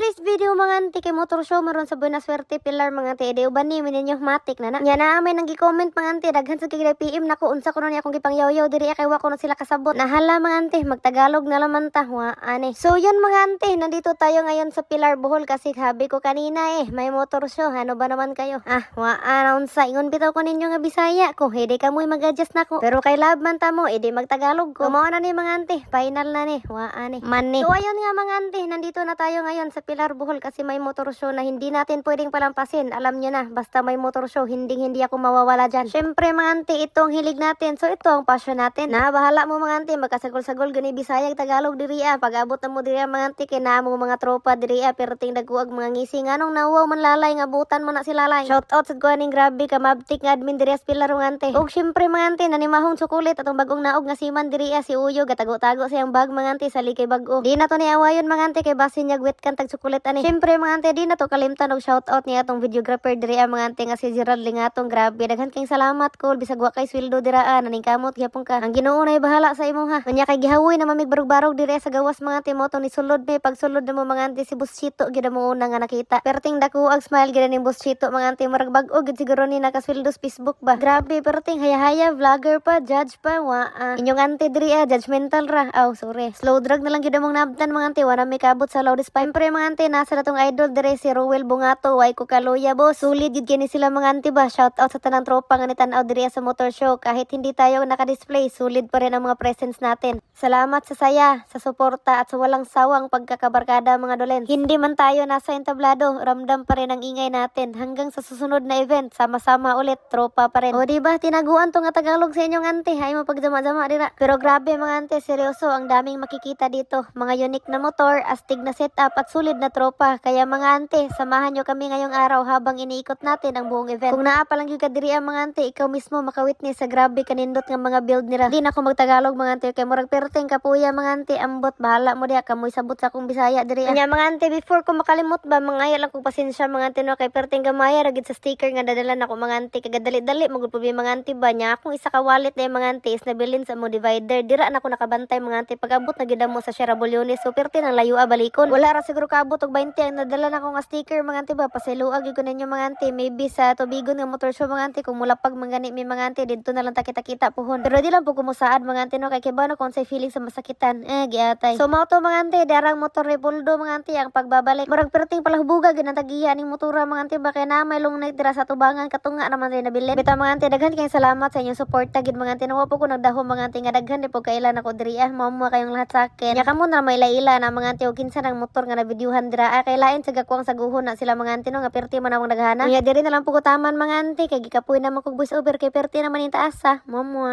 today's video mga anti kay motor show maron sa Buena Suerte Pilar mga anti ede uban ni minyo matik na. Nya na may nang gi-comment mga anti daghan sa kay PM nako unsa kuno ni akong gipangyaw-yaw diri kay wa ko na sila kasabot. Nahala mga anti magtagalog na laman ta wa ani. So yun mga anti nandito tayo ngayon sa Pilar Bohol kasi habi ko kanina may motor show. Ano ba naman kayo? Wa unsa ingon bitaw ko ninyo nga Bisaya ko. Ede kamoy mag-adjust nako. Pero kay lab man ta mo ede magtagalog ko. Mao na ni mga anti final na ni wa ani. Mani. So ayun nga mga anti nandito na tayo ngayon sa Pilar Bohol kasi may motor show na hindi natin pwedeng palampasin. Alam nyo na, basta may motor show, hindi ako mawawala dyan. Syempre mga anti, ito ang hilig natin. So ito ang passion natin. Bahala mo mga anti, magkasagol-sagol gani Bisaya, Tagalog diriya. Pag-abot na mo diriya mga anti, kina mo mga tropa diriya, pero ting nagkuag mga ngising. Anong nawaw man lalay, nga butan mo na si lalay. Shout out sa guaning grabe, kamabtik nga admin diriya sa Pilar mga anti. O syempre mga anti, nanimahong sukulit atong bagong naog nga siman diriya si Uyo, gatago-tago siyang bag mga anti, sa likay bago. Di na to ni awayon mga anti, kay basin niya gwit kan tag sukulit ani. Syempre mga ante di na to kalimtan og shout out niya atong videographer diri mga ante nga si Gerald Lingatong. Grabe daghan kayong salamat kol bisag wa kay sweldo diraan naning kamot gyapon ka. Ang Ginoo nay bahala sa imo ha. Unya kay gihawoy na mamig barog-barog diri sa gawas mga ante mo to ni sulod may pagsulod mo mga ante si Boss Chito gid mo una nga nakita. Perting dako ag smile gid ni Boss Chito mga ante murag bag-o gid siguro ni nakasweldo sa Facebook ba. Grabe perting haya-haya vlogger pa judge pa wa. Inyong ante diri judgmental ra. Sorry. Slow drag na lang gid mong nabtan mga ante wala may kabot sa loudest pipe. Syempre mga ante nasa na tong idol dire si Rowel Bungato way ko kaluya boss. Sulit gid kini sila mga ante ba. Shout out sa tanang tropa nga nitan-aw dire sa motor show. Kahit hindi tayo naka-display, sulit pa rin ang mga presence natin. Salamat sa saya, sa suporta at sa walang sawang pagkakabarkada mga dolen. Hindi man tayo nasa entablado, ramdam pa rin ang ingay natin. Hanggang sa susunod na event, sama-sama ulit, tropa pa rin. O diba, tinaguan to nga Tagalog sa inyong ante. Ay mo pagdama-dama dira. Pero grabe mga ante, seryoso, ang daming makikita dito. Mga unique na motor, astig na setup at sulit na tropa. Kaya mga ante, samahan nyo kami ngayong araw habang iniikot natin ang buong event. Kung naa pa lang yung kadiri ang mga ante, ikaw mismo makawitness sa grabe kanindot nga mga build nila. Di na ako magtagalog mga ante, kay murag perteng kapuya mga ante, ambot, bahala mo diya, kamoy sabot sa akong Bisaya diri. Kanya mga ante, before ko makalimot ba, mangaya lang kong pasensya mga ante no, kay perteng gamaya, ragid sa sticker nga dadalan ako mga ante, kagadali-dali, magud po mga ante ba, niya akong isa ka wallet na mga ante, is nabilin sa mo divider, dira na ako nakabantay mga ante, pag-abot na gid mo sa Sierra-Bulyones, so perteng ang layo balikon. Wala ra siguro kaabot og 20 ang nadala na ko nga sticker mga ante ba, pasiluag gyud ko ninyo mga ante, maybe sa tubigon nga motor show mga ante, kung mulapag mangani mi mga ante, didto na lang ta kita-kita pohon. Pero di lang po kumusaad mga ante no, kay kibano kung say feeling sa masakitan, giatay. So mao to mga ante, darang motor Repoldo mga ante, ang pagbabalik. Murag perting palahubuga gid ang tagiya ning motora mga ante ba, kay na may long night dira sa tubangan katunga naman rin nabilin. Bitaw mga ante, daghan kayong salamat sa inyong suporta gid mga ante, nawa po ko nagdaho mga ante nga daghan di po kailan ako diri mao mo kayong lahat sa akin. Nya kamo na may laila na mga ante og kinsa nang motor nga na videohan dira kay lain sa gakwang sa guhon na sila mga ante no, nga perti man among daghana. Nya diri na lang po ko taman mga ante, kay gikapoy na mo kog voice over kay perti naman yung taas mamo.